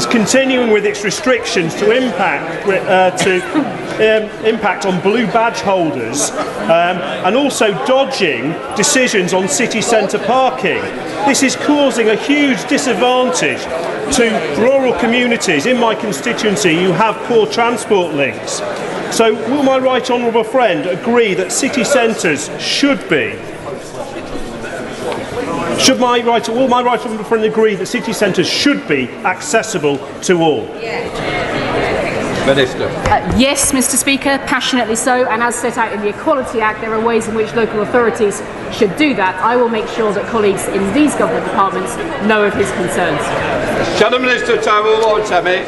continuing with its restrictions to impact on blue badge holders and also dodging decisions on city centre parking. This is causing a huge disadvantage to rural communities in my constituency who have poor transport links. So will my right honourable friend agree that city centres should be? Will my right honourable friend agree that city centres should be accessible to all? Minister. Yes, Mr. Speaker, passionately so, and as set out in the Equality Act, there are ways in which local authorities should do that. I will make sure that colleagues in these government departments know of his concerns. Shadow Minister, time will me.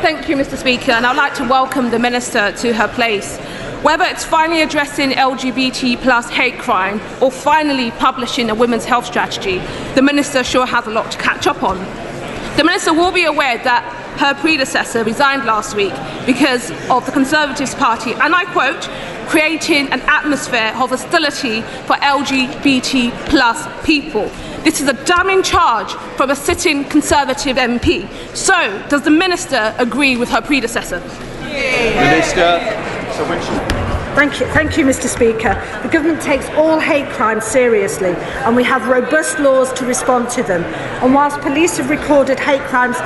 Thank you, Mr. Speaker, and I'd like to welcome the Minister to her place. Whether it's finally addressing LGBT plus hate crime or finally publishing a women's health strategy, the Minister sure has a lot to catch up on. The Minister will be aware that her predecessor resigned last week because of the Conservative Party, and I quote, creating an atmosphere of hostility for LGBT plus people. This is a damning charge from a sitting Conservative MP. So, does the Minister agree with her predecessor? Minister. Thank you, Mr. Speaker. The government takes all hate crimes seriously, and we have robust laws to respond to them. And whilst police have recorded hate crimes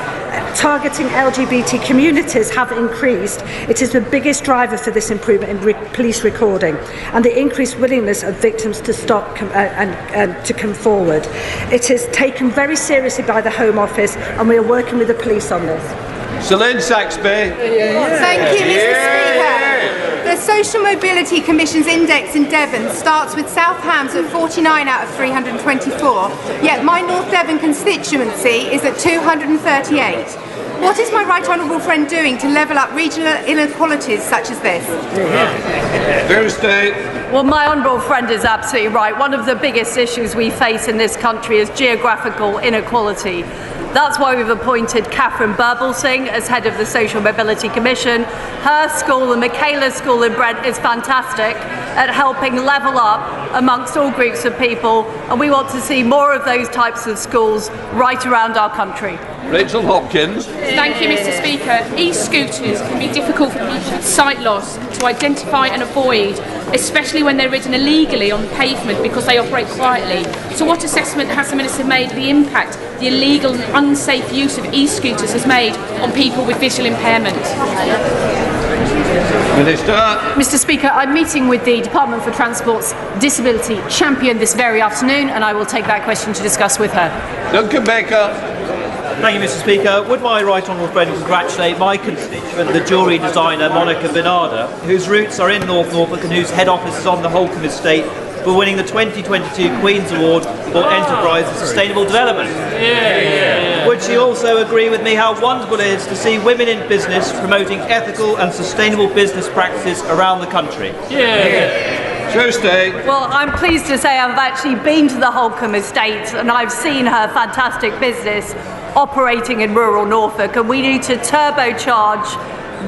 targeting LGBT communities have increased, it is the biggest driver for this improvement in police recording and the increased willingness of victims to stop and to come forward. It is taken very seriously by the Home Office, and we are working with the police on this. Celine Saxby. Thank you, Mr. Speaker. The Social Mobility Commission's index in Devon starts with South Hams at 49 out of 324, yet my North Devon constituency is at 238. What is my right honourable friend doing to level up regional inequalities such as this? Thursday. Well, my honourable friend is absolutely right. One of the biggest issues we face in this country is geographical inequality. That's why we've appointed Catherine Burblesing as head of the Social Mobility Commission. Her school, the Michaela School in Brent, is fantastic at helping level up amongst all groups of people, and we want to see more of those types of schools right around our country. Rachel Hopkins. Thank you, Mr. Speaker. E-scooters can be difficult for people with sight loss to identify and avoid, especially when they're ridden illegally on the pavement because they operate quietly. So what assessment has the Minister made of the impact the illegal and unsafe use of e-scooters has made on people with visual impairment? Minister. Mr. Speaker, I'm meeting with the Department for Transport's Disability Champion this very afternoon, and I will take that question to discuss with her. Duncan Baker. Thank you, Mr. Speaker. Would my right honourable friend congratulate my constituent, the jewellery designer Monica Bernarda, whose roots are in North Norfolk and whose head office is on the Holcombe estate, for winning the 2022 Queen's Award for Enterprise and Sustainable Development? Would she also agree with me how wonderful it is to see women in business promoting ethical and sustainable business practices around the country? Tuesday. Well, I'm pleased to say I've actually been to the Holcombe estate and I've seen her fantastic business operating in rural Norfolk, and we need to turbocharge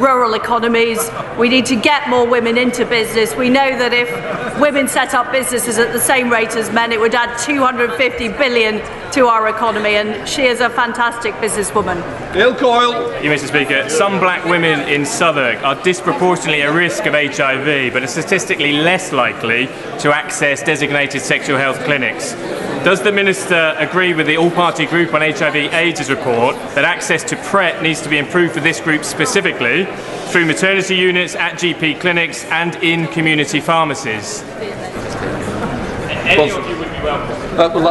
rural economies. We need to get more women into business. We know that if women set up businesses at the same rate as men, it would add 250 billion to our economy, and she is a fantastic businesswoman. Bill Coyle. You, Mr. Speaker, some black women in Southwark are disproportionately at risk of HIV, but are statistically less likely to access designated sexual health clinics. Does the Minister agree with the all-party group on HIV/AIDS report that access to PrEP needs to be improved for this group specifically through maternity units, at GP clinics and in community pharmacies? Any of you would be welcome. Well,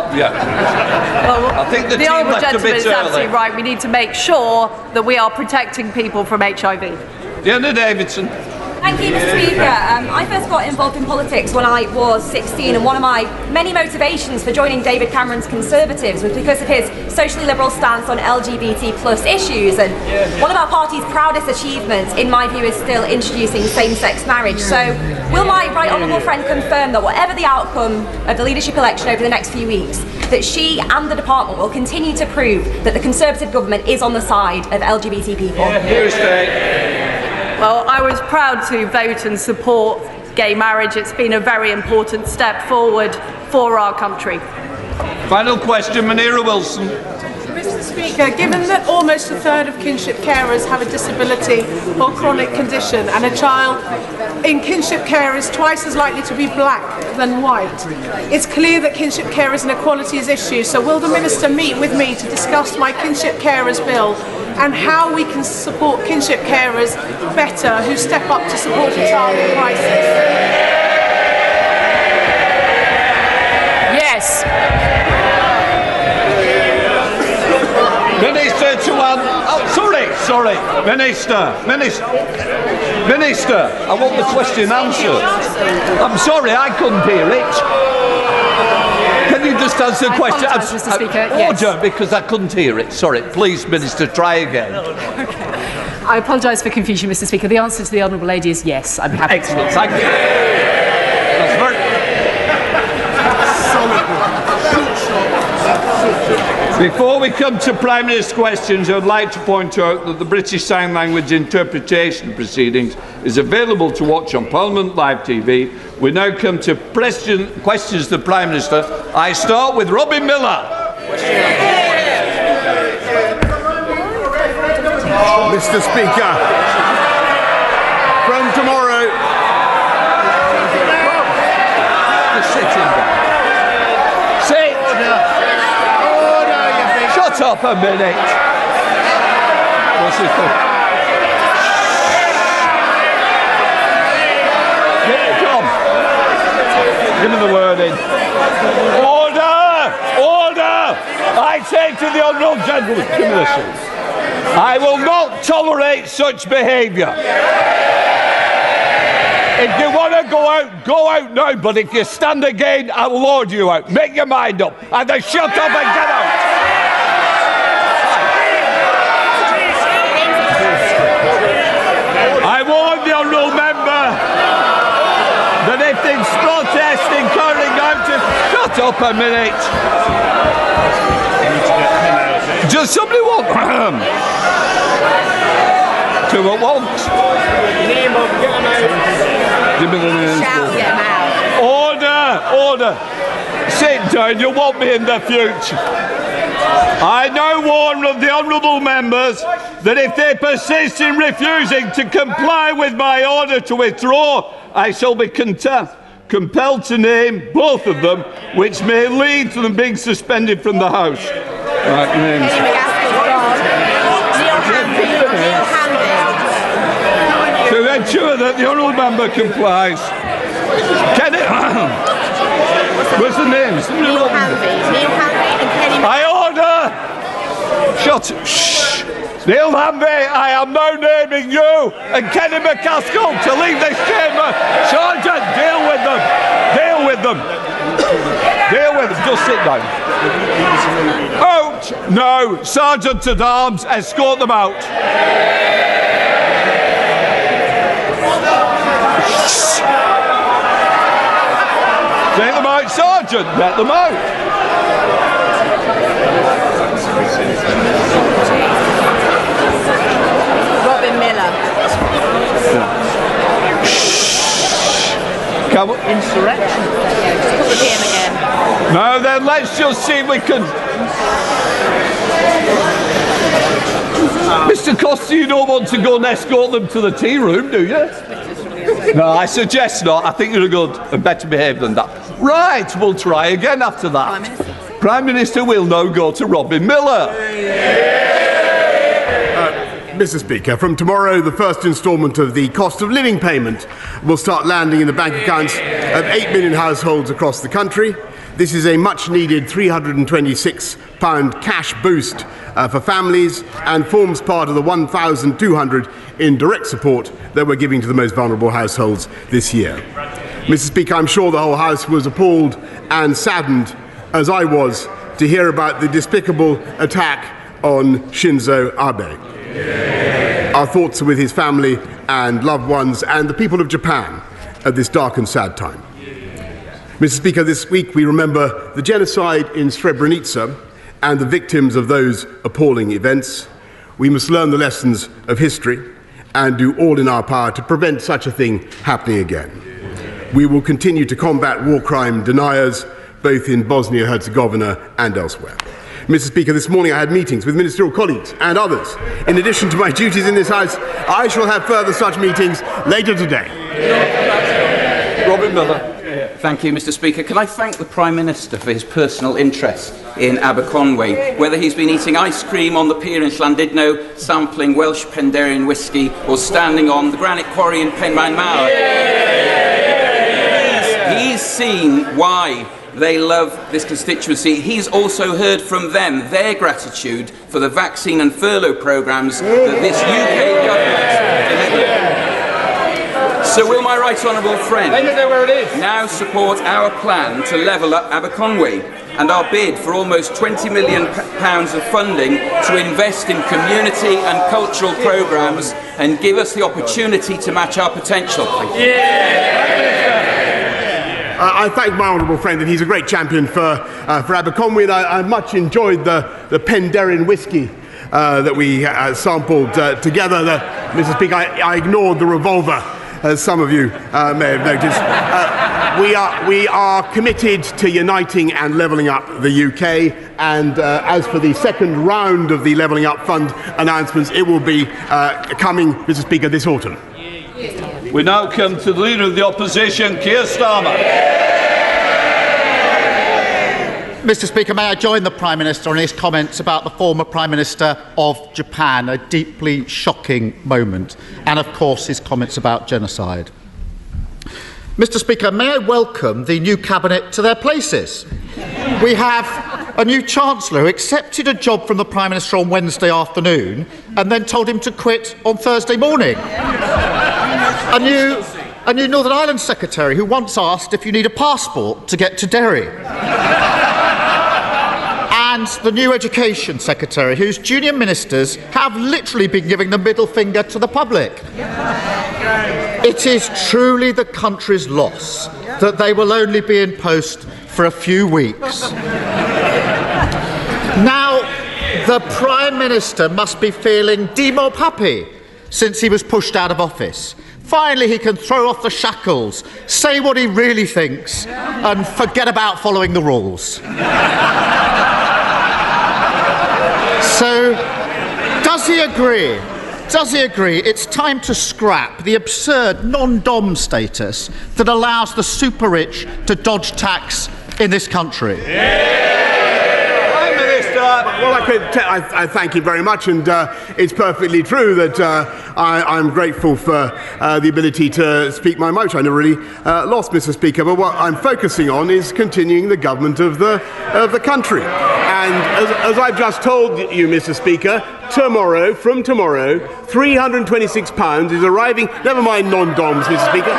I think the team honourable left a gentleman bit is early. absolutely right. We need to make sure that we are protecting people from HIV. Diana Davidson. Thank you, Mr. Speaker. I first got involved in politics when I was 16, and one of my many motivations for joining David Cameron's Conservatives was because of his socially liberal stance on LGBT plus issues. And one of our party's proudest achievements, in my view, is still introducing same-sex marriage. So will my right honourable friend confirm that whatever the outcome of the leadership election over the next few weeks, that she and the department will continue to prove that the Conservative government is on the side of LGBT people? Well, I was proud to vote and support gay marriage. It's been a very important step forward for our country. Final question, Manira Wilson. Mr. Speaker, given that almost a third of kinship carers have a disability or chronic condition, and a child in kinship care is twice as likely to be black than white, it's clear that kinship carers and equality is issue. So will the Minister meet with me to discuss my kinship carers bill and how we can support kinship carers better who step up to support a child in crisis? Yes. Minister to sorry. Minister, I want the question answered. I'm sorry, I couldn't hear it. Can you just answer the question? I apologise, Mr. Speaker. Yes. Order, because I couldn't hear it. Sorry, please, Minister, try again. Okay. I apologise for confusion, Mr. Speaker. The answer to the honourable lady is yes. I'm happy. Excellent, thank you. That's very... Before we come to Prime Minister's questions, I would like to point out that the British Sign Language interpretation proceedings is available to watch on Parliament Live TV. We now come to questions to the Prime Minister. I start with Robin Miller. Mr. Speaker, from tomorrow... Just sit down. Sit! Shut up a minute. What's it called? Come. Give me the word in. Order! I say to the honourable gentleman, give me this. I will not tolerate such behaviour. If you want to go out now, but if you stand again, I will order you out. Make your mind up. Either shut up and get out. I warn the honourable member that if there's protesting carrying out, shut up a minute. Does somebody want two at once? Shout them out. Order. Sit down, you want me in the future. I now warn the honourable members that if they persist in refusing to comply with my order to withdraw, I shall be compelled to name both of them, which may lead to them being suspended from the House. Right, names. To ensure that the honourable member complies. What's the names? I order! Shh! Neil Hamby, I am now naming you and Kenny McCaskill to leave this chamber. Sergeant, deal with them. Just sit down. Out! No, Sergeant at Arms, escort them out. Take them out, Sergeant. Let them out. Robin Miller. Come on. Insurrection. Just put the PM again. No, then let's just see if we can... Mr. Costa, you don't want to go and escort them to the tea room, do you? No, I suggest not. I think you're good and better behaved than that. Right, we'll try again after that. Prime Minister will now go to Robin Miller. Mr. Speaker, from tomorrow, the first instalment of the cost of living payment will start landing in the bank accounts of 8 million households across the country. This is a much-needed £326 cash boost for families and forms part of the £1,200 in direct support that we're giving to the most vulnerable households this year. Mr. Speaker, I'm sure the whole House was appalled and saddened, as I was, to hear about the despicable attack on Shinzo Abe. Our thoughts are with his family and loved ones and the people of Japan at this dark and sad time. Mr. Speaker, this week we remember the genocide in Srebrenica and the victims of those appalling events. We must learn the lessons of history and do all in our power to prevent such a thing happening again. We will continue to combat war crime deniers, both in Bosnia-Herzegovina and elsewhere. Mr. Speaker, this morning I had meetings with ministerial colleagues and others. In addition to my duties in this House, I shall have further such meetings later today. Robin Miller. Thank you, Mr. Speaker. Can I thank the Prime Minister for his personal interest in Aberconwy, whether he's been eating ice cream on the pier in Llandudno, sampling Welsh Penderyn whisky, or standing on the granite quarry in Penrhyn Mawr. He's seen why they love this constituency. He's also heard from them their gratitude for the vaccine and furlough programmes that this UK government delivered. So will my right honourable friend now support our plan to level up Aberconwy and our bid for almost £20 million of funding to invest in community and cultural programmes and give us the opportunity to match our potential? I thank my honourable friend, and he's a great champion for Aberconwy, and I much enjoyed the Penderyn whisky that we sampled together. Mr. Speaker, I ignored the revolver, as some of you may have noticed. We are committed to uniting and levelling up the UK, and as for the second round of the Levelling Up Fund announcements, it will be coming, Mr. Speaker, this autumn. We now come to the Leader of the Opposition, Keir Starmer. Mr. Speaker, may I join the Prime Minister on his comments about the former Prime Minister of Japan, a deeply shocking moment, and of course his comments about genocide. Mr. Speaker, may I welcome the new Cabinet to their places. We have a new Chancellor who accepted a job from the Prime Minister on Wednesday afternoon and then told him to quit on Thursday morning. A new Northern Ireland Secretary who once asked if you need a passport to get to Derry. And the new Education Secretary, whose junior ministers have literally been giving the middle finger to the public. It is truly the country's loss that they will only be in post for a few weeks. Now, the Prime Minister must be feeling demop happy since he was pushed out of office. Finally, he can throw off the shackles, say what he really thinks, and forget about following the rules. So, does he agree? Does he agree it's time to scrap the absurd non-dom status that allows the super-rich to dodge tax in this country? Prime Minister! Well, I thank you very much, and it's perfectly true that I'm grateful for the ability to speak my mind, which I never really lost, Mr. Speaker. But what I'm focusing on is continuing the government of the country. And as I've just told you, Mr. Speaker, from tomorrow, £326 is arriving. Never mind non-doms, Mr. Speaker.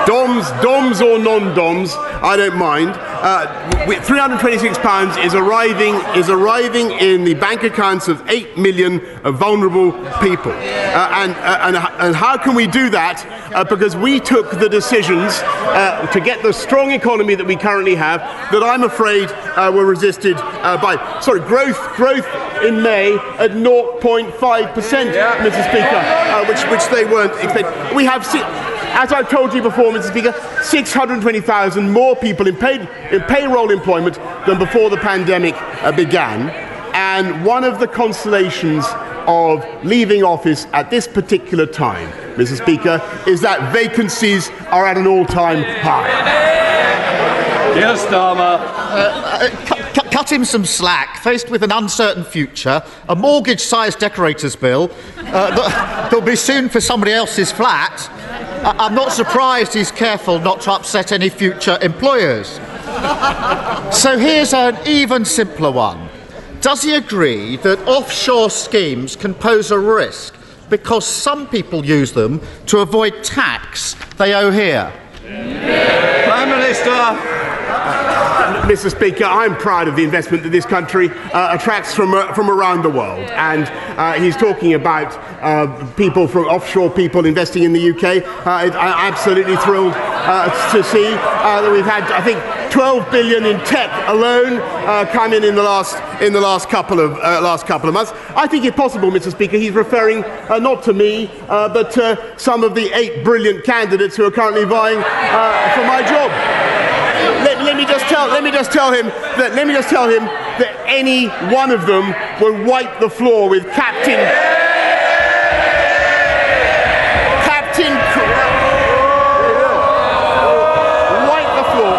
Doms or non-doms, I don't mind. £326 is arriving in the bank accounts of 8 million vulnerable people. And how can we do that? Because we took the decisions to get the strong economy that we currently have, that I'm afraid were resisted by growth in May at 0.5%, Mr. Speaker, which they weren't expecting. We have, as I've told you before, Mr. Speaker, 620,000 more people in payroll employment than before the pandemic began. And one of the consolations of leaving office at this particular time, Mr. Speaker, is that vacancies are at an all-time high. Keir Starmer. Cut him some slack. Faced with an uncertain future, a mortgage-sized decorator's bill that'll be soon for somebody else's flat, I'm not surprised he's careful not to upset any future employers. So here's an even simpler one. Does he agree that offshore schemes can pose a risk because some people use them to avoid tax they owe here? Prime Minister. Mr. Speaker, I'm proud of the investment that this country attracts from around the world, and he's talking about offshore people investing in the UK. I'm absolutely thrilled to see that we've had, I think, 12 billion in tech alone come in the last couple of months. I think it's possible, Mr. Speaker, he's referring not to me, but to some of the 8 brilliant candidates who are currently vying for my job. let me just tell him that any one of them will wipe the floor with Captain wipe the floor.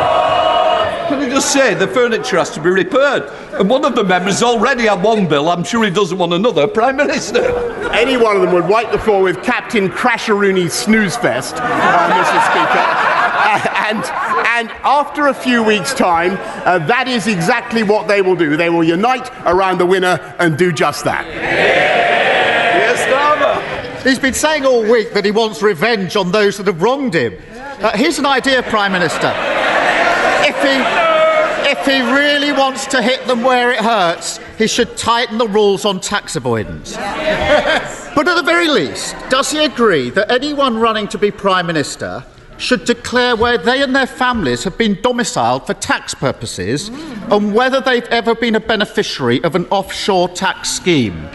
Can I just say the furniture has to be repaired, and one of the members already had one bill. I'm sure he doesn't want another Prime Minister. Any one of them would wipe the floor with Captain Crasheroony Snoozefest, Mr. Speaker. And after a few weeks' time, that is exactly what they will do. They will unite around the winner and do just that. Yes, Starmer. He's been saying all week that he wants revenge on those that have wronged him. Here's an idea, Prime Minister. If he really wants to hit them where it hurts, he should tighten the rules on tax avoidance. But at the very least, does he agree that anyone running to be Prime Minister should declare where they and their families have been domiciled for tax purposes and whether they've ever been a beneficiary of an offshore tax scheme?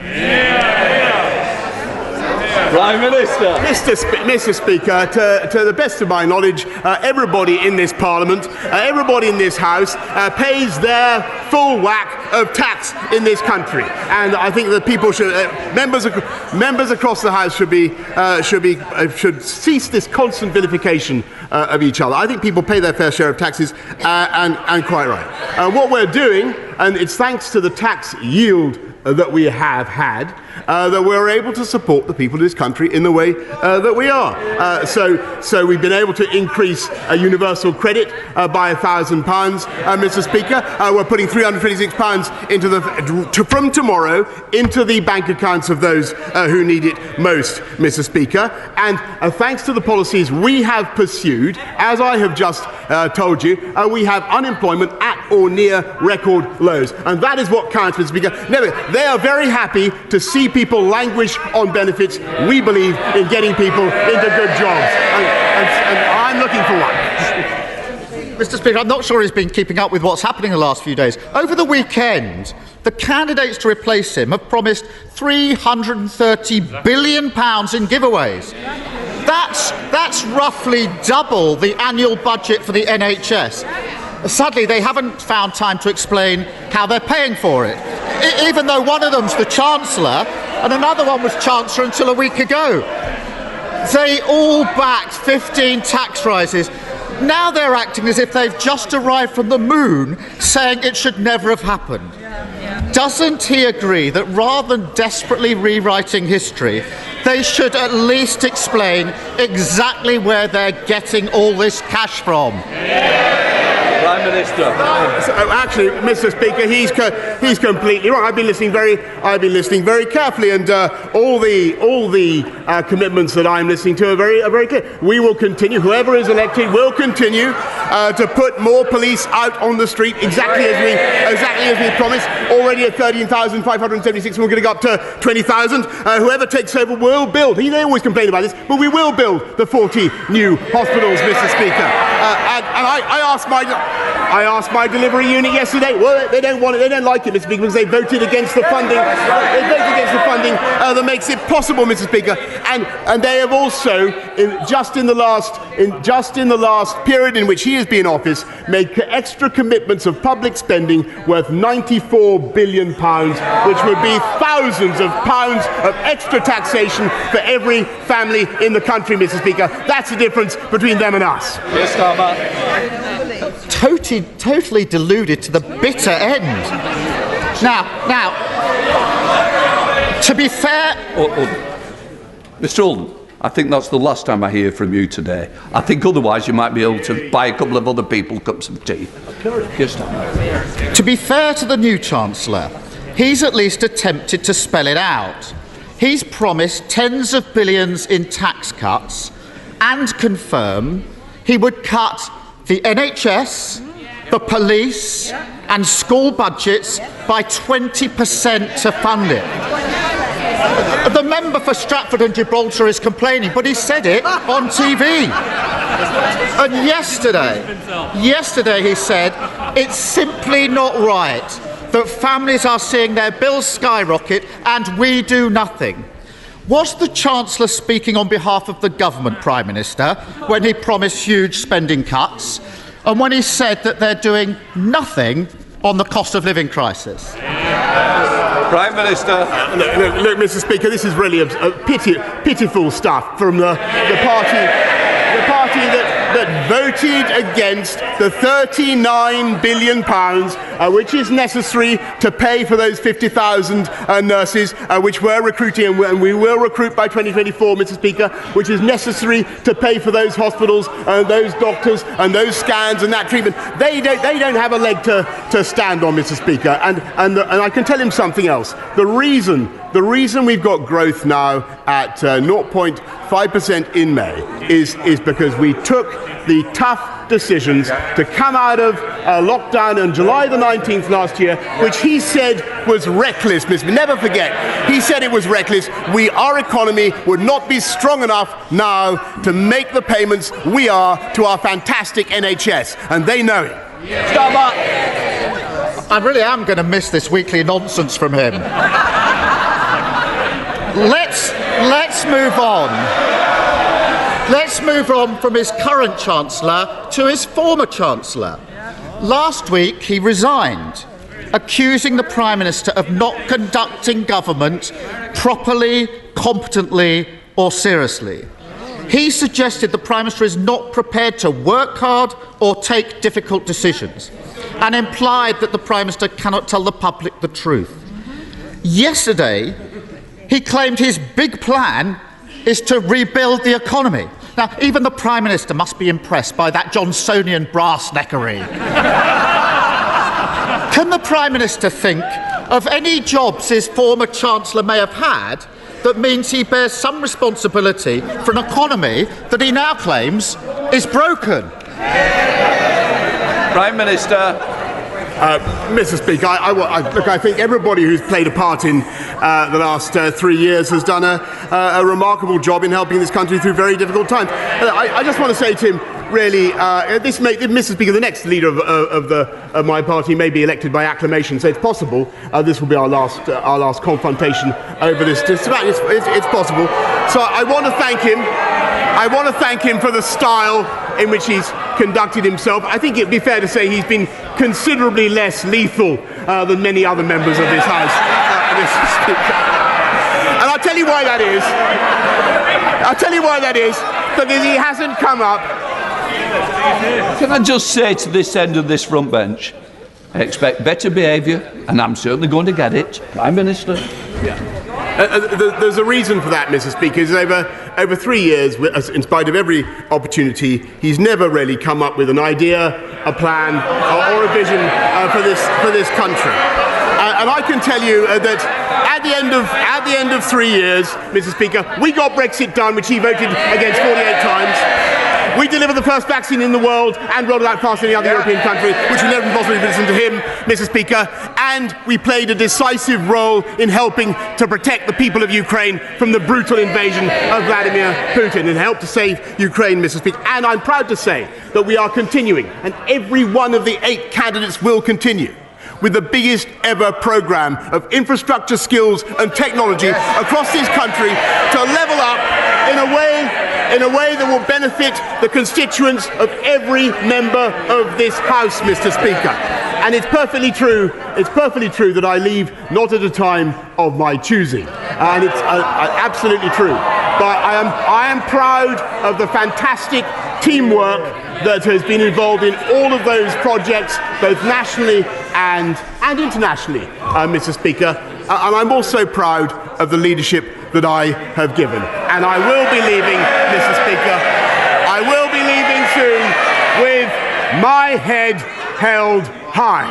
Prime Minister. Mr. Speaker, to the best of my knowledge, everybody in this Parliament, everybody in this House pays their full whack of tax in this country, and I think that people should, members across the House should cease this constant vilification of each other. I think people pay their fair share of taxes, and quite right. What we're doing, and it's thanks to the tax yield that we have had, that we're able to support the people of this country in the way that we are. So we've been able to increase universal credit by £1,000, Mr. Speaker. We're putting £326 from tomorrow into the bank accounts of those who need it most, Mr. Speaker. And thanks to the policies we have pursued, as I have just told you, we have unemployment at or near record lows. And that is what counts, Mr. Speaker. No, they are very happy to see people languish on benefits. We believe in getting people into good jobs. And I'm looking for one. Mr. Speaker, I'm not sure he's been keeping up with what's happening the last few days. Over the weekend, the candidates to replace him have promised £330 billion in giveaways. That's roughly double the annual budget for the NHS. Sadly, they haven't found time to explain how they're paying for it, even though one of them's the Chancellor and another one was Chancellor until a week ago. They all backed 15 tax rises. Now they're acting as if they've just arrived from the moon, saying it should never have happened. Doesn't he agree that rather than desperately rewriting history, they should at least explain exactly where they're getting all this cash from? Prime Minister. Actually, Mr. Speaker, he's completely wrong. I've been listening very carefully, and all the commitments that I'm listening to are very clear. We will continue. Whoever is elected will continue to put more police out on the street, exactly as we promised. Already at 13,576, we're going to go up to 20,000. Whoever takes over will build. They always complain about this, but we will build the 40 new hospitals, Mr. Speaker. And I asked my delivery unit yesterday. Well, they don't want it. They don't like it, Mr. Speaker, because they voted against the funding. They voted against the funding that makes it possible, Mr. Speaker. And they have also, just in the last period in which he has been in office, made extra commitments of public spending worth £94 billion, which would be thousands of pounds of extra taxation for every family in the country, Mr. Speaker. That's the difference between them and us. Yes, Starmer. Totally deluded to the bitter end. Now, to be fair... Mr. Oldham, I think that's the last time I hear from you today. I think otherwise you might be able to buy a couple of other people cups of tea. Yes, Starmer. To be fair to the new Chancellor, he's at least attempted to spell it out. He's promised tens of billions in tax cuts and confirmed he would cut the NHS, the police and school budgets by 20% to fund it. The member for Stratford and Gibraltar is complaining, but he said it on TV. And yesterday he said it's simply not right that families are seeing their bills skyrocket and we do nothing. Was the Chancellor speaking on behalf of the government, Prime Minister, when he promised huge spending cuts? and when he said that they're doing nothing on the cost of living crisis? Prime Minister. Look, Mr. Speaker, this is really pitiful stuff from the party that voted against the £39 billion which is necessary to pay for those 50,000 nurses which we're recruiting, and we will recruit by 2024, Mr. Speaker, which is necessary to pay for those hospitals and those doctors and those scans and that treatment. They don't have a leg to stand on, Mr. Speaker. And I can tell him something else. The reason we've got growth now at 0.5% in May is because we took the tough decisions to come out of lockdown on July the 19th last year, which he said was reckless. Never forget, he said it was reckless. Our economy would not be strong enough now to make the payments we are to our fantastic NHS, and they know it. Stop up! I really am going to miss this weekly nonsense from him. Let's move on. Let's move on from his current Chancellor to his former Chancellor. Last week he resigned, accusing the Prime Minister of not conducting government properly, competently or seriously. He suggested the Prime Minister is not prepared to work hard or take difficult decisions, and implied that the Prime Minister cannot tell the public the truth. Yesterday, he claimed his big plan is to rebuild the economy. Now, even the Prime Minister must be impressed by that Johnsonian brass-neckery. Can the Prime Minister think of any jobs his former Chancellor may have had that means he bears some responsibility for an economy that he now claims is broken? Prime Minister. Mr. Speaker, I think everybody who's played a part in the last 3 years has done a remarkable job in helping this country through very difficult times. I just want to say to him, really, Mr. Speaker, the next leader of my party may be elected by acclamation, so it's possible this will be our last confrontation over this. It's possible. So I want to thank him. I want to thank him for the style in which he's conducted himself. I think it'd be fair to say he's been considerably less lethal than many other members of this House. And I'll tell you why that is. Because he hasn't come up. Can I just say to this end of this front bench, I expect better behaviour, and I'm certainly going to get it. Prime Minister. There's a reason for that, Mr. Speaker. Over 3 years, in spite of every opportunity, he's never really come up with an idea, a plan, or a vision for this country. And I can tell you that at the end of 3 years, Mr. Speaker, we got Brexit done, which he voted against 48 times. We delivered the first vaccine in the world and rolled it out faster than any other European country, which would never possibly listen to him, Mr. Speaker. And we played a decisive role in helping to protect the people of Ukraine from the brutal invasion of Vladimir Putin, and helped to save Ukraine, Mr. Speaker. And I'm proud to say that we are continuing, and every one of the 8 candidates will continue, with the biggest ever programme of infrastructure, skills and technology across this country to level up in a way that will benefit the constituents of every member of this House, Mr. Speaker. And it's perfectly true that I leave not at a time of my choosing. And it's absolutely true. But I am proud of the fantastic teamwork that has been involved in all of those projects, both nationally and internationally, Mr. Speaker. And I'm also proud of the leadership that I have given. And I will be leaving, Mr. Speaker. I will be leaving soon with my head held high.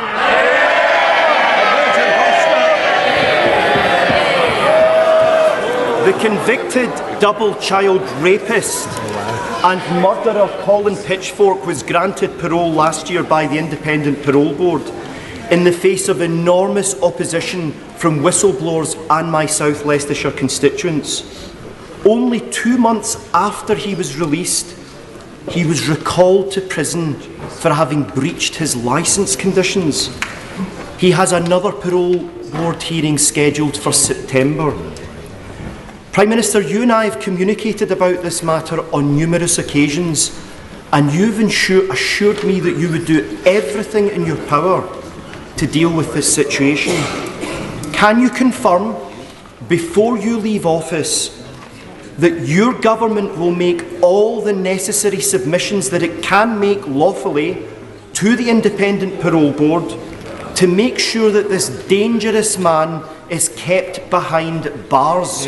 The convicted double-child rapist and murderer Colin Pitchfork was granted parole last year by the Independent Parole Board in the face of enormous opposition from whistleblowers and my South Leicestershire constituents. Only 2 months after he was released, he was recalled to prison for having breached his licence conditions. He has another parole board hearing scheduled for September. Prime Minister, you and I have communicated about this matter on numerous occasions, and you've assured me that you would do everything in your power to deal with this situation. Can you confirm, before you leave office, that your government will make all the necessary submissions that it can make lawfully to the Independent Parole Board to make sure that this dangerous man is kept behind bars?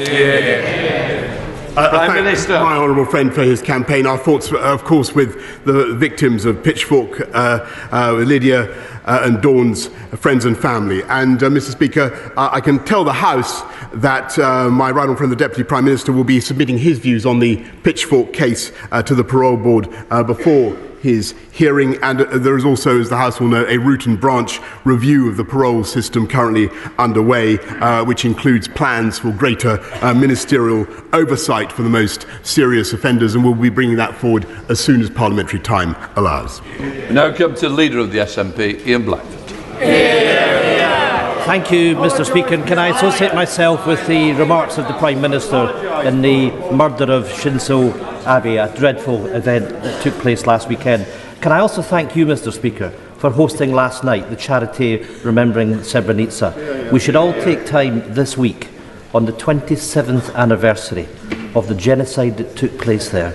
Prime Minister. My honourable friend for his campaign. Our thoughts, of course, with the victims of Pitchfork, Lydia and Dawn's friends and family. And, Mr. Speaker, I can tell the House that my right honourable friend, the Deputy Prime Minister, will be submitting his views on the Pitchfork case to the Parole Board before his hearing, and there is also, as the House will know, a root and branch review of the parole system currently underway, which includes plans for greater ministerial oversight for the most serious offenders, and we'll be bringing that forward as soon as parliamentary time allows. We now come to the Leader of the SNP, Ian Blackford. Thank you, Mr. Speaker. And can I associate myself with the remarks of the Prime Minister in the murder of Shinzo Abe, a dreadful event that took place last weekend? Can I also thank you, Mr. Speaker, for hosting last night the charity remembering Srebrenica. We should all take time this week, on the 27th anniversary of the genocide that took place there,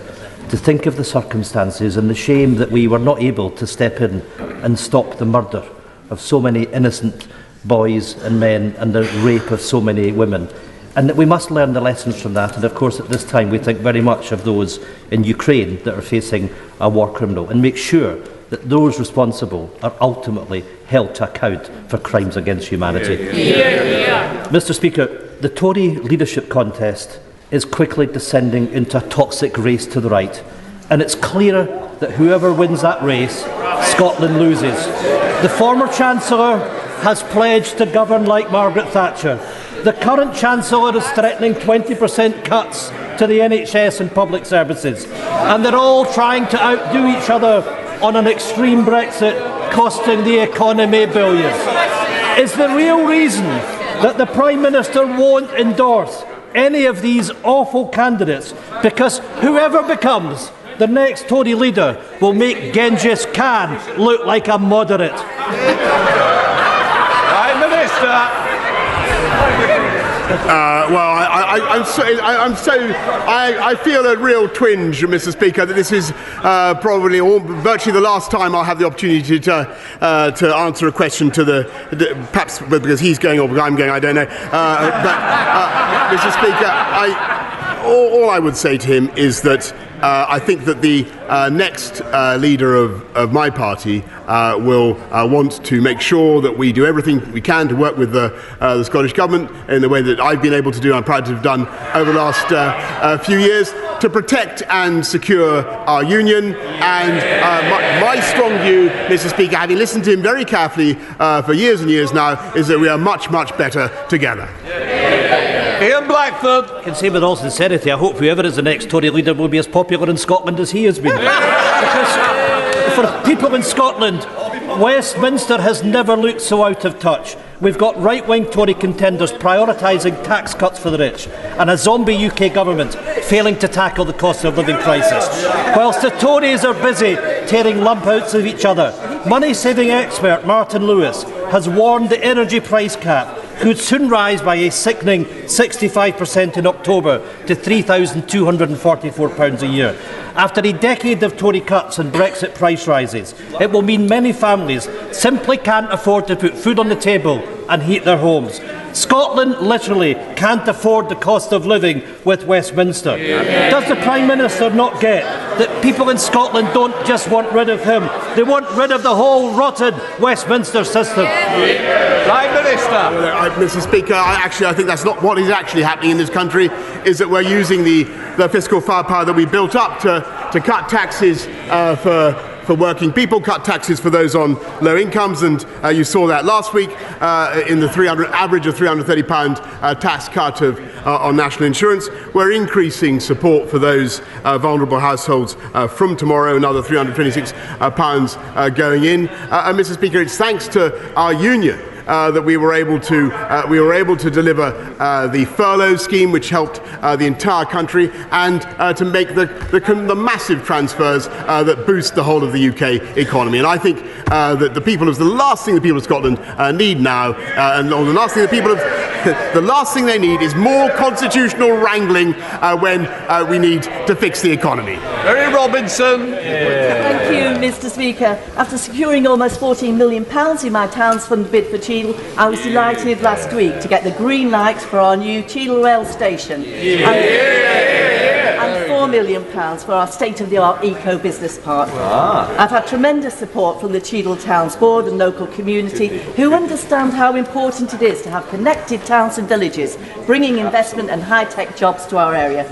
to think of the circumstances and the shame that we were not able to step in and stop the murder of so many innocent boys and men and the rape of so many women. And that we must learn the lessons from that. And of course, at this time, we think very much of those in Ukraine that are facing a war criminal, and make sure that those responsible are ultimately held to account for crimes against humanity. Mr. Speaker, the Tory leadership contest is quickly descending into a toxic race to the right, and it's clear that whoever wins that race, Scotland loses. The former Chancellor has pledged to govern like Margaret Thatcher. The current Chancellor is threatening 20% cuts to the NHS and public services, and they're all trying to outdo each other on an extreme Brexit, costing the economy billions. Is the real reason that the Prime Minister won't endorse any of these awful candidates because whoever becomes the next Tory leader will make Genghis Khan look like a moderate? Prime Minister. I feel a real twinge, Mr. Speaker, that this is probably virtually the last time I'll have the opportunity to answer a question to perhaps because he's going or I'm going, I don't know. Mr. Speaker, all I would say to him is that I think that the next leader of my party will want to make sure that we do everything we can to work with the Scottish Government in the way that I've been able to do and I'm proud to have done over the last few years to protect and secure our union. And my strong view, Mr. Speaker, having listened to him very carefully for years and years now, is that we are much, much better together. Ian Blackford. I can say with all sincerity, I hope whoever is the next Tory leader will be as popular in Scotland as he has been. Because for people in Scotland, Westminster has never looked so out of touch. We've got right-wing Tory contenders prioritising tax cuts for the rich and a zombie UK government failing to tackle the cost of living crisis. Whilst the Tories are busy tearing lumpouts of each other, money-saving expert Martin Lewis has warned the energy price cap could soon rise by a sickening 65% in October to £3,244 a year. After a decade of Tory cuts and Brexit price rises, it will mean many families simply can't afford to put food on the table and heat their homes. Scotland literally can't afford the cost of living with Westminster. Does the Prime Minister not get that people in Scotland don't just want rid of him, they want rid of the whole rotten Westminster system? Prime Minister. Mr. Speaker, I think that's not what is actually happening in this country, is that we're using the fiscal firepower that we built up to cut taxes for working people, cut taxes for those on low incomes, and you saw that last week in the average of £330 tax cut on national insurance. We're increasing support for those vulnerable households from tomorrow, another £326 going in. And Mr. Speaker, it's thanks to our union that we were able to deliver the furlough scheme, which helped the entire country, and to make the massive transfers that boost the whole of the UK economy. And I think that the last thing the people of Scotland need now, the last thing they need is more constitutional wrangling when we need to fix the economy. Mary Robinson. Thank you, Mr. Speaker. After securing almost £14 million in my town's fund bid for Cheadle, I was delighted last week to get the green light for our new Cheadle rail station. And £4 million for our state-of-the-art eco-business park. I've had tremendous support from the Cheadle Towns Board and local community, who understand how important it is to have connected towns and villages, bringing investment and high-tech jobs to our area.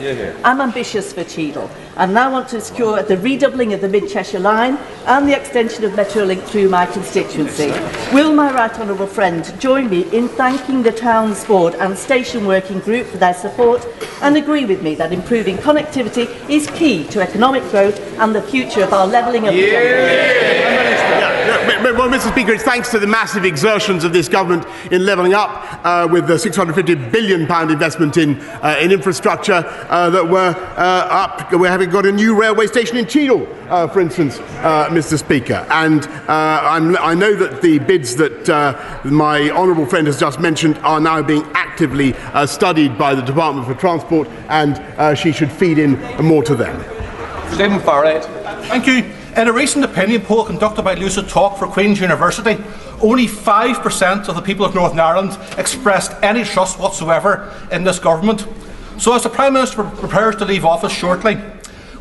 I'm ambitious for Cheadle, and now want to secure the redoubling of the Mid-Cheshire Line and the extension of Metrolink through my constituency. Will my right honourable friend join me in thanking the Towns Board and Station Working Group for their support, and agree with me that improving connectivity is key to economic growth and the future of our levelling up? Well, Mr. Speaker, it's thanks to the massive exertions of this government in levelling up with the £650 billion investment in infrastructure that we're having got a new railway station in Cheadle, for instance, Mr. Speaker. And I know that the bids that my honourable friend has just mentioned are now being actively studied by the Department for Transport, and she should feed in more to them. Stephen Farrett. Thank you. In a recent opinion poll conducted by Lucid Talk for Queen's University, only 5% of the people of Northern Ireland expressed any trust whatsoever in this government. So as the Prime Minister prepares to leave office shortly,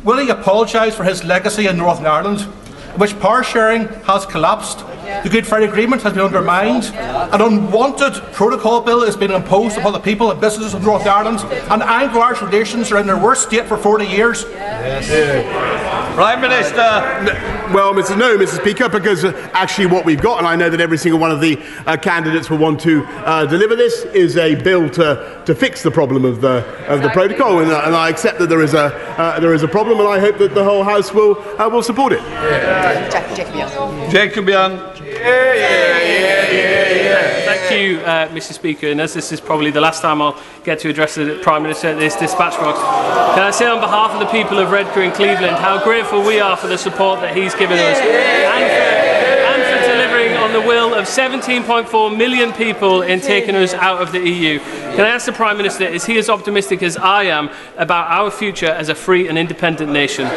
will he apologise for his legacy in Northern Ireland, in which power sharing has collapsed, the Good Friday Agreement has been undermined, an unwanted protocol bill is being imposed upon the people and businesses of Northern Ireland, and Anglo-Irish relations are in their worst state for 40 years? Prime Minister. Well, Mr. Speaker, because actually what we've got, and I know that every single one of the candidates will want to deliver this, is a bill to fix the problem of the protocol, and I accept that there is a problem, and I hope that the whole House will support it. Jacob Young. Thank you, Mr. Speaker, and as this is probably the last time I'll get to address the Prime Minister at this dispatch box, can I say on behalf of the people of Redcar and Cleveland how grateful we are for the support that he's given us and for delivering on the will of 17.4 million people in taking us out of the EU. Can I ask the Prime Minister, is he as optimistic as I am about our future as a free and independent nation?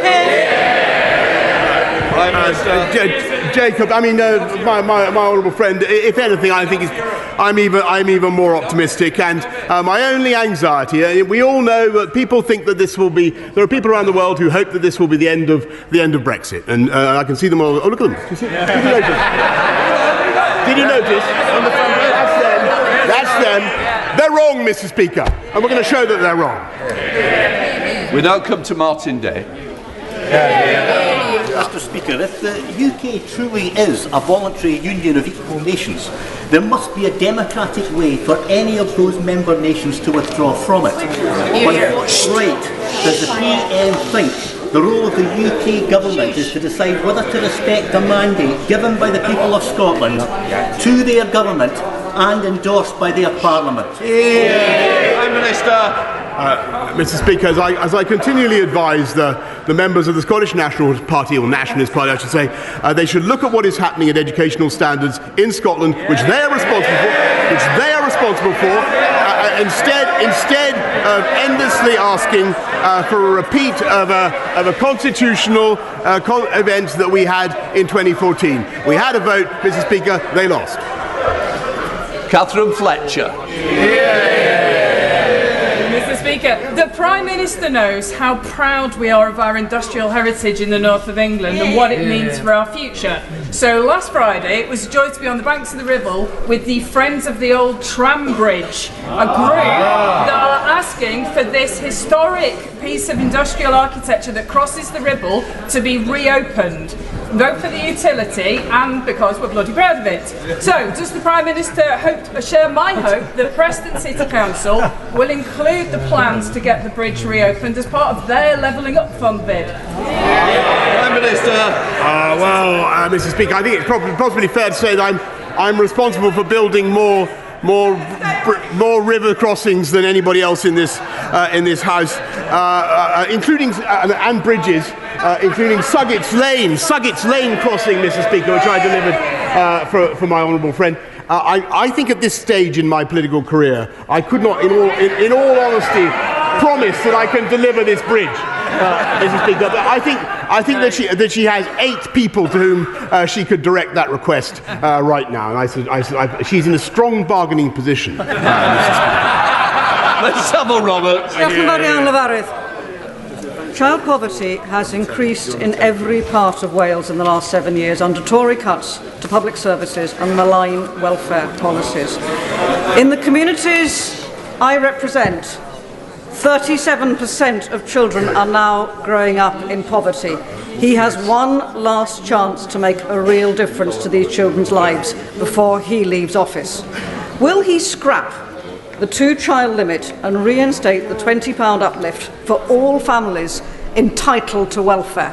Jacob, I mean, my honourable friend, if anything, I think I'm even more optimistic, and my only anxiety, we all know that people think that this will be, there are people around the world who hope that this will be the end of Brexit, and I can see them all. Oh, look at them. Did you notice? On the front row? That's them. They're wrong, Mr. Speaker, and we're going to show that they're wrong. We now come to Martin Day. Mr. Speaker, if the UK truly is a voluntary union of equal nations, there must be a democratic way for any of those member nations to withdraw from it. By what right does the PM think the role of the UK government is to decide whether to respect a mandate given by the people of Scotland to their government and endorsed by their parliament? Prime Minister. Mr. Speaker, as I continually advise the members of the Scottish National Party, or Nationalist Party I should say, they should look at what is happening at educational standards in Scotland, which they are responsible for, instead of endlessly asking for a repeat of a constitutional event that we had in 2014. We had a vote, Mr. Speaker, they lost. Catherine Fletcher. Speaker, the Prime Minister knows how proud we are of our industrial heritage in the north of England and what it means for our future. So last Friday it was a joy to be on the banks of the Ribble with the Friends of the Old Tram Bridge, a group that are asking for this historic piece of industrial architecture that crosses the Ribble to be reopened. Vote for the utility, and because we're bloody proud of it. So, does the Prime Minister share my hope that Preston City Council will include the plans to get the bridge reopened as part of their Levelling Up Fund bid? Prime Minister. Mr. Speaker, I think it's possibly fair to say that I'm responsible for building more river crossings than anybody else in this house, including and bridges, including Suggett's Lane crossing, Mr. Speaker, which I delivered for my honourable friend. I think at this stage in my political career, I could not, in all honesty, promise that I can deliver this bridge, Mr. Speaker. But I think that she has 8 people to whom she could direct that request right now, and she's in a strong bargaining position. Let's have a Robert. Child poverty has increased in every part of Wales in the last 7 years under Tory cuts to public services and malign welfare policies. In the communities I represent, 37% of children are now growing up in poverty. He has one last chance to make a real difference to these children's lives before he leaves office. Will he scrap the 2-child limit and reinstate the £20 uplift for all families entitled to welfare?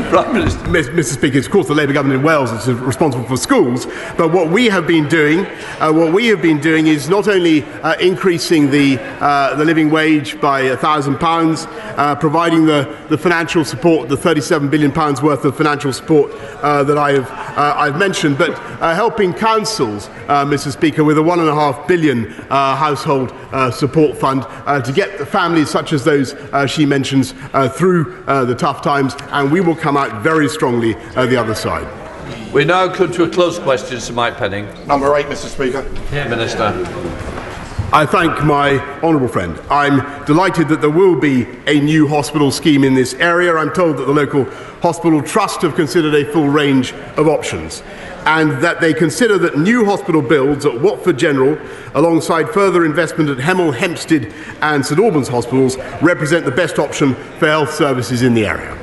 Mr. Speaker, it's of course the Labour government in Wales is responsible for schools, but what we have been doing is not only increasing the living wage by £1,000, providing the financial support, the £37 billion worth of financial support that I've mentioned, but helping councils, Mr. Speaker, with a £1.5 billion household support fund to get the families such as those she mentions through the tough times, and we will come out very strongly the other side. We now come to a close question to Mike Penning. Number 8, Mr. Speaker. Minister. I thank my honourable friend. I'm delighted that there will be a new hospital scheme in this area. I'm told that the local hospital trust have considered a full range of options, and that they consider that new hospital builds at Watford General, alongside further investment at Hemel Hempstead and St Albans hospitals, represent the best option for health services in the area.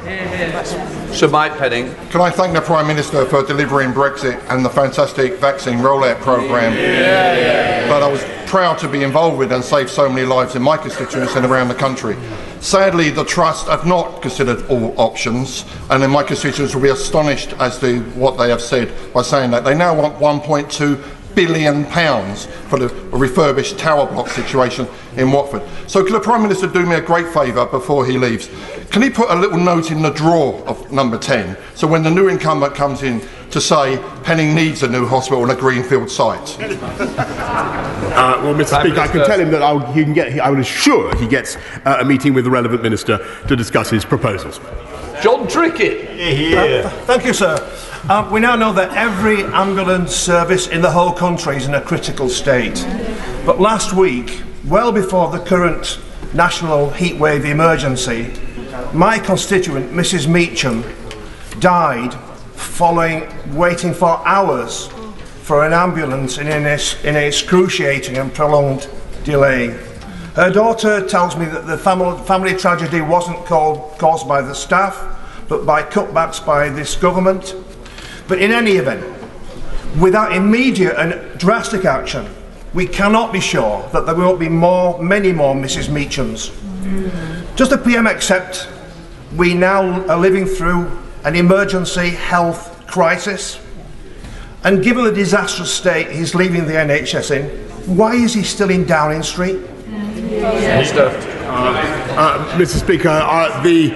Sir Mike Penning. Can I thank the Prime Minister for delivering Brexit and the fantastic vaccine rollout programme that I was proud to be involved with and saved so many lives in my constituency and around the country. Sadly, the Trust have not considered all options, and in my constituents will be astonished as to what they have said by saying that they now want £1.2 billion for the refurbished tower block situation in Watford. So could the Prime Minister do me a great favour before he leaves? Can he put a little note in the drawer of number 10, so when the new incumbent comes in to say Penning needs a new hospital on a greenfield site? Well, Mr. Speaker, I can tell him that I will assure he gets a meeting with the relevant minister to discuss his proposals. John Trickett. Thank you, sir. We now know that every ambulance service in the whole country is in a critical state. But last week, well before the current national heatwave emergency, my constituent, Mrs. Meacham, died following waiting for hours for an ambulance in an excruciating and prolonged delay. Her daughter tells me that the family tragedy wasn't caused by the staff, but by cutbacks by this government. But in any event, without immediate and drastic action, we cannot be sure that there won't be many more Mrs. Meachams. Does the PM accept we now are living through an emergency health crisis? And given the disastrous state he's leaving the NHS in, why is he still in Downing Street? Mr. Speaker, the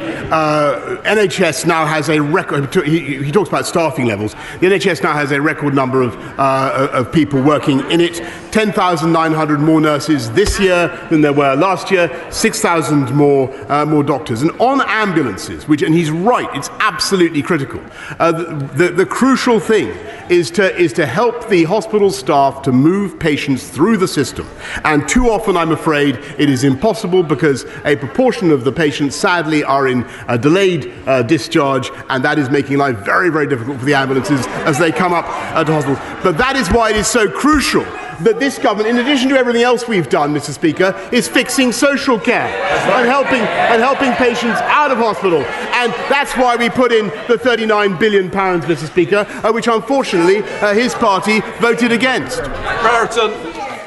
NHS now has a record. He talks about staffing levels. The NHS now has a record number of people working in it. 10,900 more nurses this year than there were last year. 6,000 more doctors. And on ambulances, and he's right, it's absolutely critical. The crucial thing is to help the hospital staff to move patients through the system. And too often, I'm afraid, it is impossible because a proportion of the patients, sadly, are in a delayed discharge, and that is making life very, very difficult for the ambulances as they come up to hospital. But that is why it is so crucial that this government, in addition to everything else we've done, Mr. Speaker, is fixing social care and helping patients out of hospital. And that's why we put in the £39 billion, Mr. Speaker, which unfortunately his party voted against. Brereton.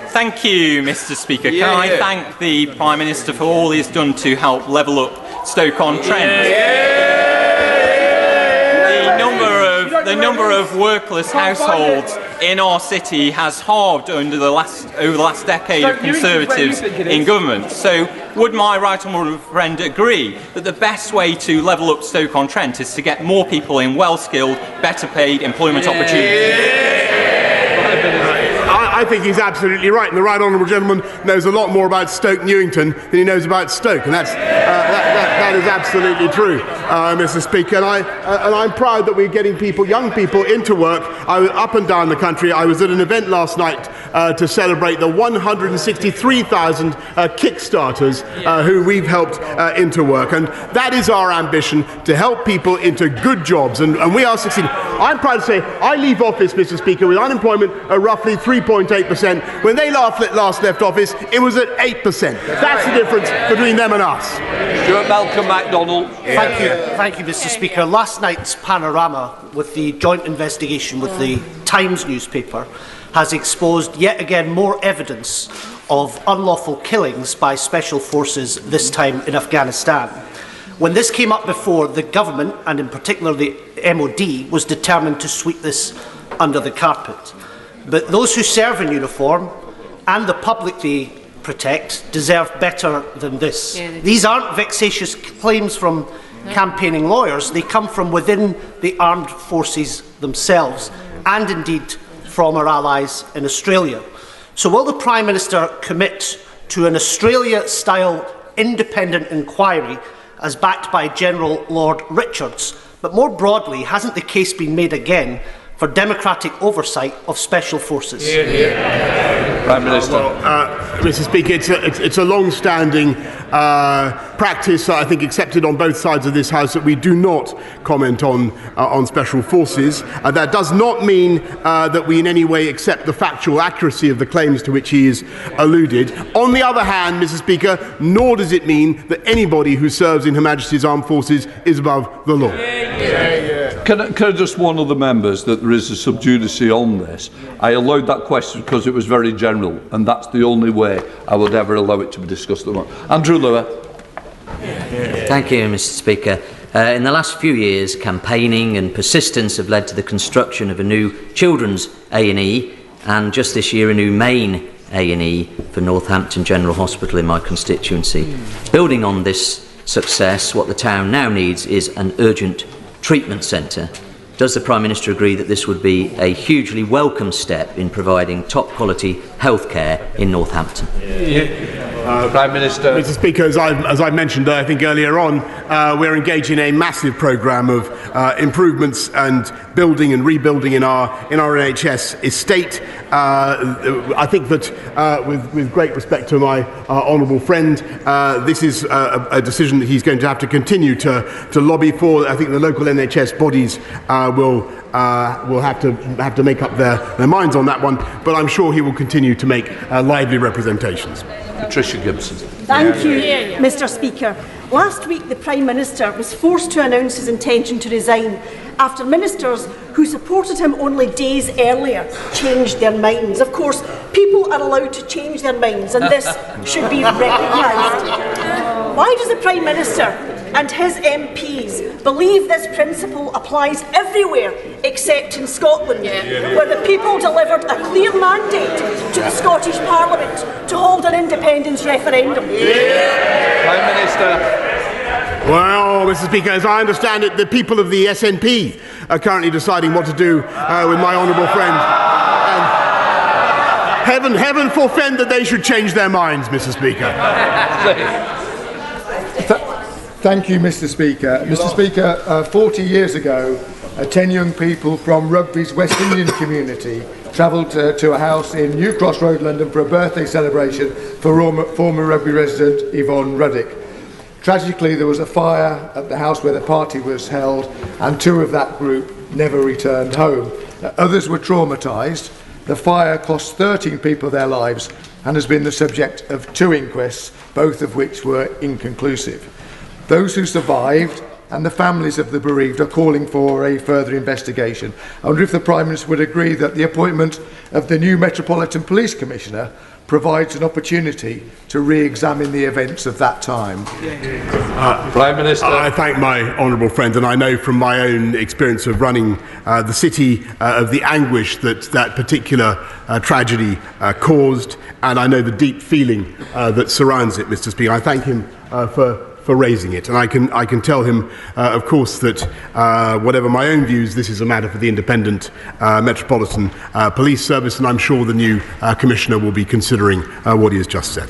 Thank you, Mr. Speaker. Can I thank the Prime Minister for all he's done to help level up Stoke-on-Trent? The number of the number of workless households in our city has halved over the last decade of Conservatives in government. So would my right honourable friend agree that the best way to level up Stoke-on-Trent is to get more people in well-skilled, better-paid employment opportunities? I think he's absolutely right, and the right honourable gentleman knows a lot more about Stoke Newington than he knows about Stoke, and that is absolutely true, Mr. Speaker. And I'm proud that we're getting young people into work. I was up and down the country. I was at an event last night to celebrate the 163,000 Kickstarters who we've helped into work, and that is our ambition, to help people into good jobs, and we are succeeding. I'm proud to say I leave office, Mr. Speaker, with unemployment at roughly 3.8%. When they last left office, it was at 8%. That's the difference between them and us. Stuart Malcolm MacDonald. Thank you, Mr. Speaker. Last night's panorama with the joint investigation with the Times newspaper has exposed yet again more evidence of unlawful killings by special forces, this time in Afghanistan. When this came up before, the government, and in particular the MOD, was determined to sweep this under the carpet. But those who serve in uniform and the public they protect deserve better than this. These aren't vexatious claims from campaigning lawyers. They come from within the armed forces themselves, and indeed from our allies in Australia. So will the Prime Minister commit to an Australia-style independent inquiry as backed by General Lord Richards? But more broadly, hasn't the case been made again for democratic oversight of special forces? Prime Minister. Mr. Speaker, it's a long-standing practice, I think, accepted on both sides of this House, that we do not comment on special forces. That does not mean that we in any way accept the factual accuracy of the claims to which he is alluded. On the other hand, Mr. Speaker, nor does it mean that anybody who serves in Her Majesty's Armed Forces is above the law. Can I just warn other members that there is a sub judice on this? I allowed that question because it was very general, and that's the only way I would ever allow it to be discussed. Andrew Lewer. Thank you, Mr. Speaker. In the last few years, campaigning and persistence have led to the construction of a new children's A&E, and just this year a new main A&E for Northampton General Hospital in my constituency. Building on this success, what the town now needs is an urgent treatment centre. Does the Prime Minister agree that this would be a hugely welcome step in providing top quality health care in Northampton? Prime Minister. Mr. Speaker, as I mentioned, I think earlier on, we're engaged in a massive programme of improvements and building and rebuilding in our NHS estate. I think that, with great respect to my honourable friend, this is a decision that he's going to have to continue to lobby for. I think the local NHS bodies will have to make up their minds on that one, but I'm sure he will continue to make lively representations. Patricia Gibson. Thank you, Mr. Speaker. Last week, the Prime Minister was forced to announce his intention to resign after ministers who supported him only days earlier changed their minds. Of course, people are allowed to change their minds, and this should be recognised. Why does the Prime Minister and his MPs believe this principle applies everywhere except in Scotland, where the people delivered a clear mandate to the Scottish Parliament to hold an independence referendum? Prime Minister. Well, Mr. Speaker, as I understand it, the people of the SNP are currently deciding what to do with my honourable friend. And heaven forfend that they should change their minds, Mr. Speaker. Thank you, Mr. Speaker. Mr. Speaker, 40 years ago, 10 young people from Rugby's West Indian community travelled to a house in New Cross Road, London, for a birthday celebration for former Rugby resident Yvonne Ruddick. Tragically, there was a fire at the house where the party was held, and 2 of that group never returned home. Others were traumatised. The fire cost 13 people their lives and has been the subject of 2 inquests, both of which were inconclusive. Those who survived and the families of the bereaved are calling for a further investigation. I wonder if the Prime Minister would agree that the appointment of the new Metropolitan Police Commissioner provides an opportunity to re-examine the events of that time. Prime Minister. I thank my honourable friend, and I know from my own experience of running the city of the anguish that that particular tragedy caused, and I know the deep feeling that surrounds it, Mr. Speaker. I thank him for raising it, and I can tell him, of course, that whatever my own views, this is a matter for the independent Metropolitan Police Service, and I'm sure the new Commissioner will be considering what he has just said.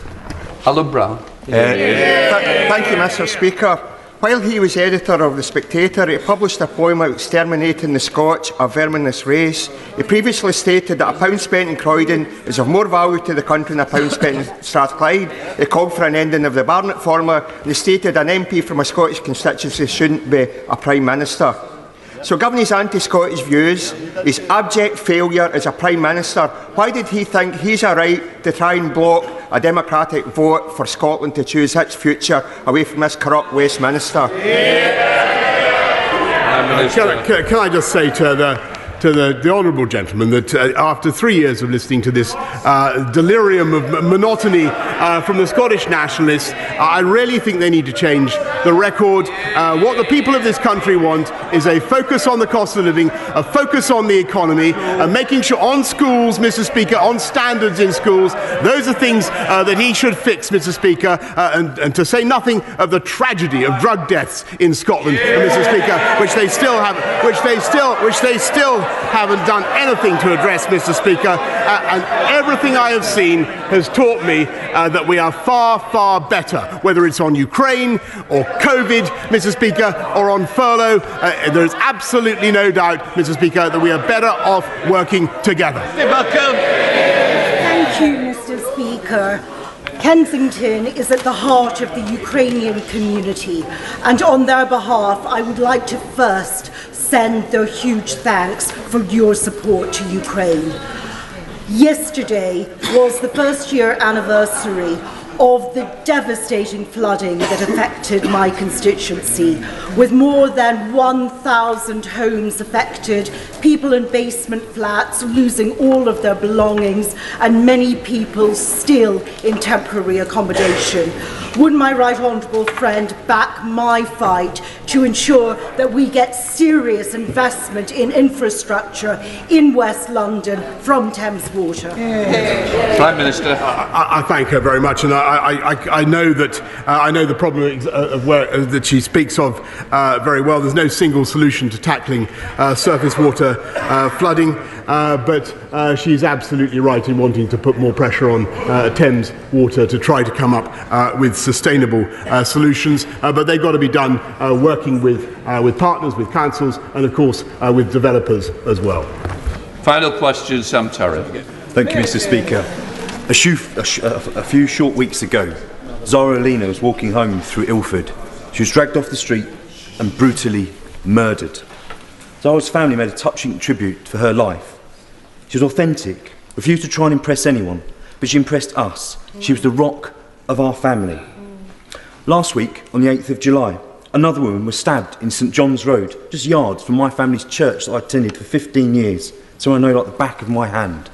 Alan Brown. Thank you, Mr. Speaker. While he was editor of The Spectator, he published a poem about exterminating the Scotch, a verminous race. He previously stated that £1 spent in Croydon is of more value to the country than £1 spent in Strathclyde. He called for an ending of the Barnett formula, and he stated an MP from a Scottish constituency shouldn't be a Prime Minister. So given his anti-Scottish views, his abject failure as a Prime Minister, why did he think he's a right to try and block a democratic vote for Scotland to choose its future away from this corrupt Westminster? Can I just say to the honourable gentleman that after 3 years of listening to this delirium of monotony from the Scottish nationalists, I really think they need to change the record. What the people of this country want is a focus on the cost of living, a focus on the economy, making sure on schools, Mr. Speaker, on standards in schools. Those are things that he should fix, Mr. Speaker, and to say nothing of the tragedy of drug deaths in Scotland, Mr. Speaker, which they still haven't done anything to address, Mr. Speaker, and everything I have seen has taught me that we are far, far better, whether it's on Ukraine or COVID, Mr. Speaker, or on furlough. There is absolutely no doubt, Mr. Speaker, that we are better off working together. Thank you, Mr. Speaker. Kensington is at the heart of the Ukrainian community, and on their behalf I would like to first send their huge thanks for your support to Ukraine. Yesterday was the first-year anniversary of the devastating flooding that affected my constituency, with more than 1,000 homes affected, people in basement flats losing all of their belongings, and many people still in temporary accommodation. Would my right honourable friend back my fight to ensure that we get serious investment in infrastructure in West London from Thames Water? Prime Minister. I thank her very much, and I know that I know the problem of that she speaks of very well. There's no single solution to tackling surface water flooding, but she's absolutely right in wanting to put more pressure on Thames Water to try to come up with sustainable solutions. But they've got to be done working with partners, with councils, and of course with developers as well. Final question, Sam Tory. Thank you, Mr. Speaker. A few short weeks ago, Zara Alina was walking home through Ilford. She was dragged off the street and brutally murdered. Zara's family made a touching tribute for her life. She was authentic, refused to try and impress anyone, but she impressed us. She was the rock of our family. Last week, on the 8th of July, another woman was stabbed in St John's Road, just yards from my family's church that I attended for 15 years, so I know like the back of my hand.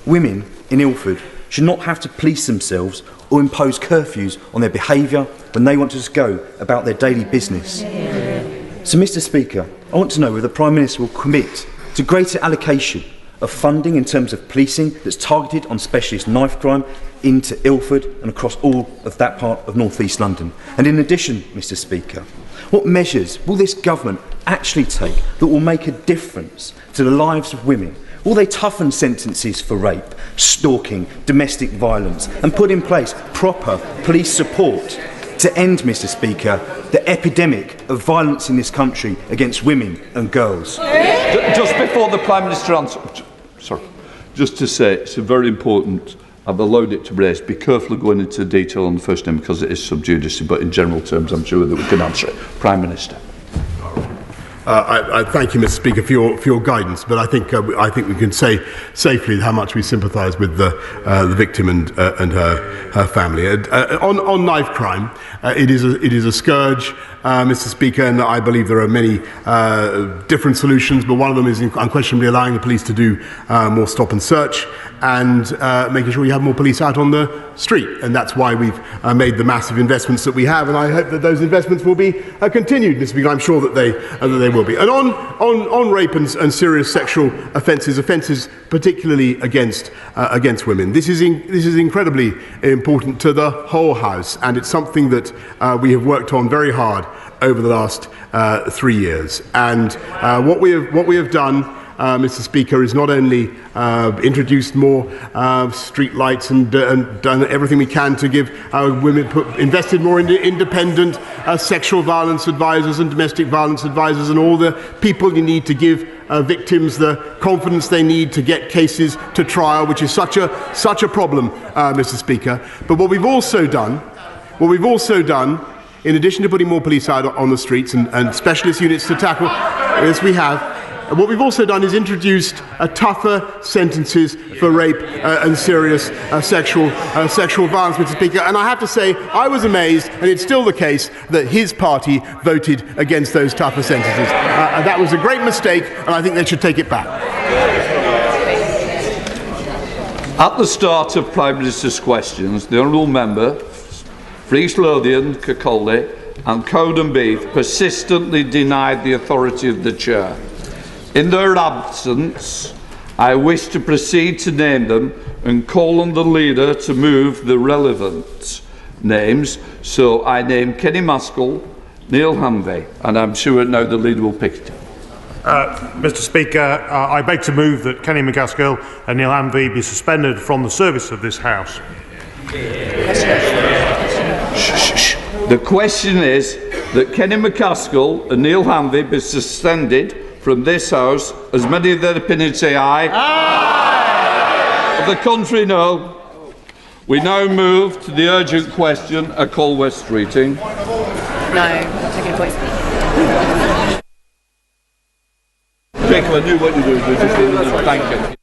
Women in Ilford should not have to police themselves or impose curfews on their behaviour when they want to just go about their daily business. So, Mr. Speaker, I want to know whether the Prime Minister will commit to greater allocation of funding in terms of policing that's targeted on specialist knife crime into Ilford and across all of that part of North East London. And in addition, Mr. Speaker, what measures will this government actually take that will make a difference to the lives of women? Will they toughen sentences for rape, stalking, domestic violence, and put in place proper police support to end, Mr. Speaker, the epidemic of violence in this country against women and girls? Just before the Prime Minister answers, just to say it's very important. I've allowed it to raise. Be careful of going into detail on the first name because it is sub judice, but in general terms I'm sure that we can answer it. Prime Minister. I thank you, Mr. Speaker, for your guidance, but I think we can say safely how much we sympathise with the victim and her family. On knife crime, it is a scourge. Mr. Speaker, and that I believe there are many different solutions, but one of them is unquestionably allowing the police to do more stop and search and making sure you have more police out on the street. And that's why we've made the massive investments that we have, and I hope that those investments will be continued, Mr. Speaker. I'm sure that they will be. And on rape and serious sexual offences particularly against women, this is incredibly important to the whole House, and it's something that we have worked on very hard over the last 3 years. And what we have done, Mr. Speaker, is not only introduced more street lights and done everything we can to give women, invested more in independent sexual violence advisors and domestic violence advisors and all the people you need to give victims the confidence they need to get cases to trial, which is such a problem, Mr. Speaker. But what we've also done, in addition to putting more police out on the streets and specialist units to tackle this, what we've also done is introduced tougher sentences for rape and serious sexual violence, Mr. Speaker. And I have to say, I was amazed, and it's still the case, that his party voted against those tougher sentences. That was a great mistake, and I think they should take it back. At the start of Prime Minister's questions, the Honourable Member, Fries Lothian, Kirkcaldy and Cowden Beath persistently denied the authority of the Chair. In their absence, I wish to proceed to name them and call on the leader to move the relevant names. So I name Kenny Maskell, Neil Hanvey, and I'm sure now the leader will pick it. Mr. Speaker, I beg to move that Kenny McCaskill and Neil Hanvey be suspended from the service of this House. The question is that Kenny McCaskill and Neil Hanvey be suspended from this House. As many of their opinions say aye. Aye. Of the contrary, no. We now move to the urgent question, a call West Streeting. No, taking a voice. Jacob, I knew what you were doing. Thank you.